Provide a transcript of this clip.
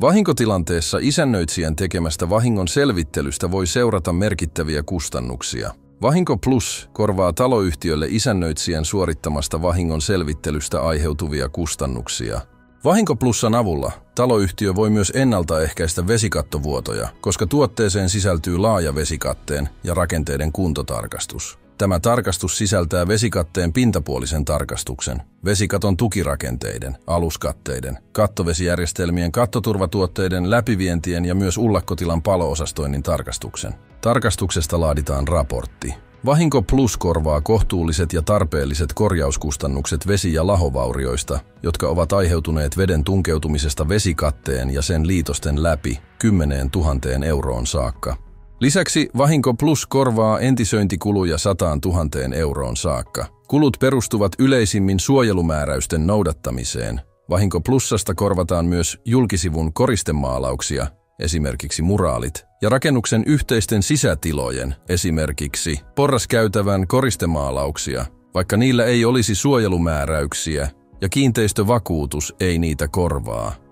Vahinkotilanteessa isännöitsijän tekemästä vahingon selvittelystä voi seurata merkittäviä kustannuksia. Vahinko Plus korvaa taloyhtiölle isännöitsijän suorittamasta vahingon selvittelystä aiheutuvia kustannuksia. Vahinko Plusan avulla taloyhtiö voi myös ennaltaehkäistä vesikattovuotoja, koska tuotteeseen sisältyy laaja vesikatteen ja rakenteiden kuntotarkastus. Tämä tarkastus sisältää vesikatteen pintapuolisen tarkastuksen, vesikaton tukirakenteiden, aluskatteiden, kattovesijärjestelmien kattoturvatuotteiden, läpivientien ja myös ullakkotilan palo-osastoinnin tarkastuksen. Tarkastuksesta laaditaan raportti. Vahinko Plus korvaa kohtuulliset ja tarpeelliset korjauskustannukset vesi- ja lahovaurioista, jotka ovat aiheutuneet veden tunkeutumisesta vesikatteen ja sen liitosten läpi 10 000 euroon saakka. Lisäksi Vahinko Plus korvaa entisöintikuluja 100 000 euroon saakka. Kulut perustuvat yleisimmin suojelumääräysten noudattamiseen. Vahinko Plussasta korvataan myös julkisivun koristemaalauksia, esimerkiksi muraalit, ja rakennuksen yhteisten sisätilojen, esimerkiksi porraskäytävän koristemaalauksia, vaikka niillä ei olisi suojelumääräyksiä ja kiinteistövakuutus ei niitä korvaa.